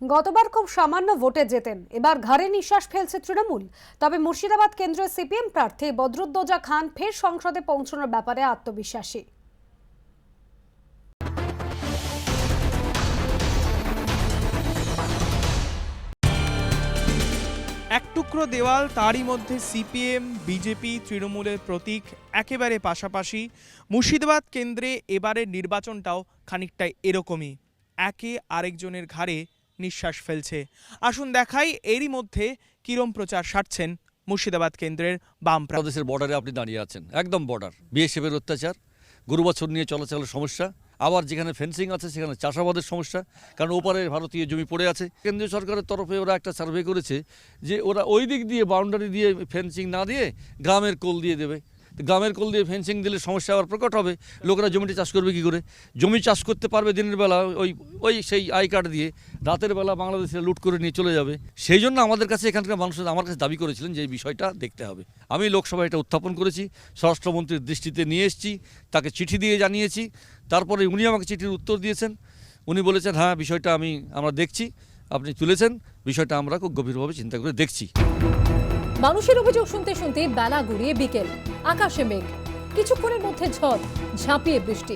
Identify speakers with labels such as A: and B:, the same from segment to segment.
A: গতবার খুব সামান্য ভোটে জেতেন, এবার ঘাড়ে নিঃশ্বাস ফেলছে তৃণমূল। তবে মুর্শিদাবাদ কেন্দ্রের সিপিএম প্রার্থী বদরুদ্দোজা খান ফের সংসদে পৌঁছানোর ব্যাপারে আত্মবিশ্বাসী।
B: এক টুকরো দেওয়াল, তারই মধ্যে সিপিএম, বিজেপি, তৃণমূলের প্রতীক একেবারে পাশাপাশি। মুর্শিদাবাদ কেন্দ্রে এবারের নির্বাচনটাও খানিকটা এরকমই, একে আরেকজনের ঘাড়ে নিঃশ্বাস ফেলছে। আসুন দেখাই এরই মধ্যে কিরম প্রচার সারছেন মুর্শিদাবাদ কেন্দ্রের বাম
C: বাংলাদেশের বর্ডারে আপনি দাঁড়িয়ে আছেন, একদম বর্ডার। বিএসএফের অত্যাচার, গরু বাছুর নিয়ে চলাচলের সমস্যা, আবার যেখানে ফেন্সিং আছে সেখানে চাষাবাদের সমস্যা, কারণ ওপারে ভারতীয় জমি পড়ে আছে। কেন্দ্রীয় সরকারের তরফে ওরা একটা সার্ভে করেছে যে ওরা ওই দিক দিয়ে বাউন্ডারি দিয়ে ফেন্সিং না দিয়ে গ্রামের কোল দিয়ে দেবে। গ্রামের কোল দিয়ে ফেন্সিং দিলে সমস্যা আবার প্রকট হবে। লোকেরা জমিটি চাষ করবে কী করে? জমি চাষ করতে পারবে দিনের বেলা ওই সেই আই কার্ড দিয়ে, রাতের বেলা বাংলাদেশে লুট করে নিয়ে চলে যাবে। সেই জন্য আমাদের কাছে এখানকার মানুষ আমার কাছে দাবি করেছিলেন যে এই বিষয়টা দেখতে হবে। আমি লোকসভায় এটা উত্থাপন করেছি, স্বরাষ্ট্রমন্ত্রীর দৃষ্টিতে নিয়ে এসেছি, তাকে চিঠি দিয়ে জানিয়েছি। তারপরে উনি আমাকে চিঠির উত্তর দিয়েছেন। উনি বলেছেন হ্যাঁ, বিষয়টা আমরা দেখছি, আপনি তুলেছেন, বিষয়টা আমরা খুব গভীরভাবে চিন্তা করে দেখছি।
D: মানুষের অভিযোগ শুনতে শুনতে বেলা গড়িয়ে বিকেল, আকাশে মেঘ, কিছুক্ষণের মধ্যে ঝড়, ঝাঁপিয়ে বৃষ্টি।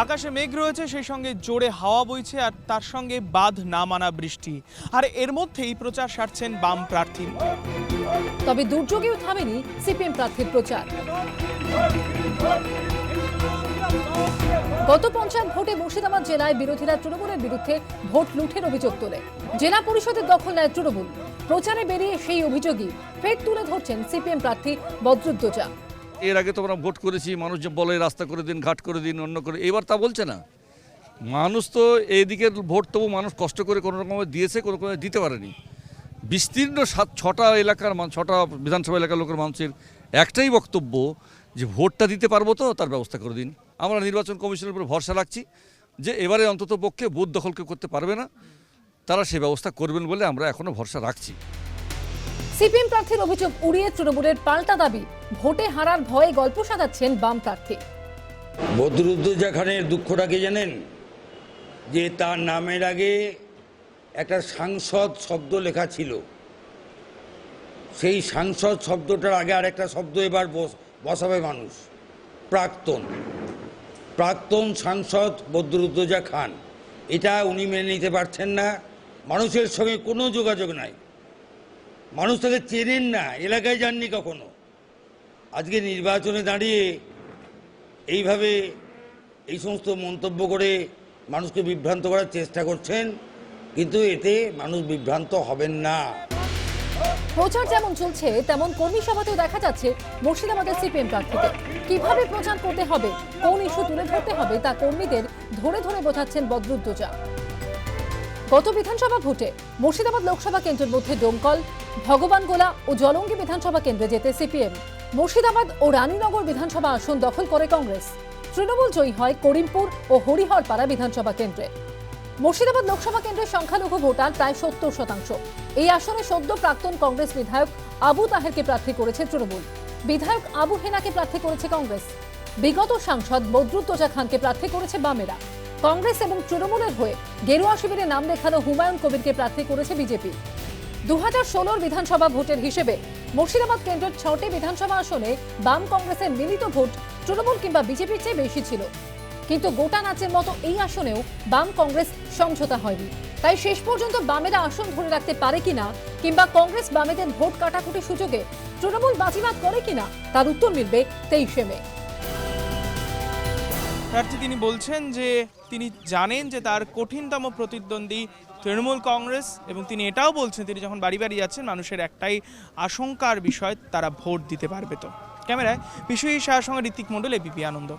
B: আকাশে মেঘ রয়েছে, সেই সঙ্গে জোরে হাওয়া বইছে, আর তার সঙ্গে বাঁধ না মানা বৃষ্টি। আর এর মধ্যেই প্রচার সারছেন বাম প্রার্থী।
D: তবে দুর্যোগেও থামেনি সিপিএম প্রার্থীর প্রচার। গত পঞ্চায়েত ভোটে মুর্শিদাবাদ জেলায় বিরোধীরা তৃণমূলের বিরুদ্ধে ভোট লুঠের অভিযোগ তোলে। জেলা পরিষদের দখল নেয় তৃণমূল। প্রচারে বেরিয়ে সেই অভিযোগই ফের তুলে ধরছেন সিপিএম প্রার্থী বদরুদ্দোজা।
C: এর আগে তো আমরা ভোট করেছি, মানুষ যে বলে রাস্তা করে দিন, ঘাট করে দিন, অন্য করে, এবার তা বলছে না মানুষ। তো এইদিকের ভোট তবু মানুষ কষ্ট করে কোনো রকমভাবে দিয়েছে, কোনো রকম দিতে পারেনি। বিস্তীর্ণ 6টা এলাকার 6টা বিধানসভা এলাকার লোকের মানুষের একটাই বক্তব্য যে ভোটটা দিতে পারবো তো তার ব্যবস্থা করে দিন। আমরা নির্বাচন কমিশনের উপর ভরসা রাখছি যে এবারে অন্তত পক্ষে বুথ দখল কেউ করতে পারবে না, তারা সে ব্যবস্থা করবেন বলে আমরা এখনও ভরসা রাখছি।
D: সিপিএম প্রার্থীর অভিযোগ উড়িয়ে তৃণমূলের পাল্টা দাবি, ভোটে হারার ভয়ে গল্প সাজাচ্ছেন বাম প্রার্থী।
E: বদরুদ্দোজা খানের দুঃখটা কি জানেন? যে তার নামের আগে একটা সাংসদ শব্দ লেখা ছিল, সেই সাংসদ শব্দটার আগে আর একটা শব্দ এবার বসাবে মানুষ, প্রাক্তন সাংসদ বদরুদ্দোজা খান। এটা উনি মেনে নিতে পারছেন না। মানুষের সঙ্গে কোনো যোগাযোগ নাই, মানুষ তাকে চেনেন না, এলাকায় যাননি কখনো। আজকে নির্বাচনে দাঁড়িয়ে এইভাবে এই সমস্ত মন্তব্য করে মানুষকে বিভ্রান্ত করার চেষ্টা করছেন, কিন্তু এতে মানুষ বিভ্রান্ত হবেন না।
D: প্রচার যেমন চলছে তেমন কর্মী সভাতেও দেখা যাচ্ছে মুর্শিদাবাদের সিপিএম প্রার্থীকে। কিভাবে প্রচার করতে হবে, কোন ইস্যু তুলে ধরতে হবে তা কর্মীদের ধরে ধরে বোঝাচ্ছেন বদরুদ্দোজা। গত বিধানসভা ভোটে মুর্শিদাবাদ লোকসভা কেন্দ্রের মধ্যে ডোমকল, ভগবানগোলা ও জলঙ্গি বিধানসভা কেন্দ্রে জেতে সিপিএম। মুর্শিদাবাদ ও রানীনগর বিধানসভা আসন দখল করে কংগ্রেস। তৃণমূল জয়ী হয় করিমপুর ও হরিহরপাড়া বিধানসভা কেন্দ্রে। মুর্শিদাবাদ লোকসভা কেন্দ্রের সংখ্যালঘু ভোটার প্রায় 70%। এই আসনে সদ্য প্রাক্তন কংগ্রেস বিধায়ক আবু তাহেরকে প্রার্থী করেছে তৃণমূল। বিধায়ক আবু হেনাকে প্রার্থী করেছে কংগ্রেস। বিগত সাংসদ বদরুদ্দোজা খানকে প্রার্থী করেছে বামেরা। কংগ্রেস এবং তৃণমূলের হয়ে গেরুয়া শিবিরে নাম লেখানো হুমায়ুন কবিরকে প্রার্থী করেছে বিজেপি। 2016 বিধানসভা ভোটের হিসেবে মুর্শিদাবাদ কেন্দ্রের 6টি বিধানসভা আসনে বাম কংগ্রেসের মিলিত ভোট তৃণমূল কিংবা বিজেপির চেয়ে বেশি ছিল। কিন্তু গোটা নাচের মতো এই আসনেও বাম কংগ্রেস সমঝোতা হয়নি। তাই শেষ পর্যন্ত বামেরা আসন ধরে রাখতে পারে কিনা, কিংবা কংগ্রেস বামেদের ভোট কাটাকুটির সুযোগে তৃণমূল বাজিমাত করে কিনা, তার উত্তর মিলবে 23শে মে।
B: প্রার্থী তিনি বলছেন যে তিনি জানেন যে তার কঠিনতম প্রতিদ্বন্দ্বী তৃণমূল কংগ্রেস, এবং তিনি এটাও বলছেন তিনি যখন বাড়ি বাড়ি যাচ্ছেন মানুষের একটাই আশঙ্কার বিষয়, তারা ভোট দিতে পারবে তো। ক্যামেরায় বিশ্বজিৎ শাহের সঙ্গে ঋত্বিক মণ্ডল, এবিপি আনন্দ।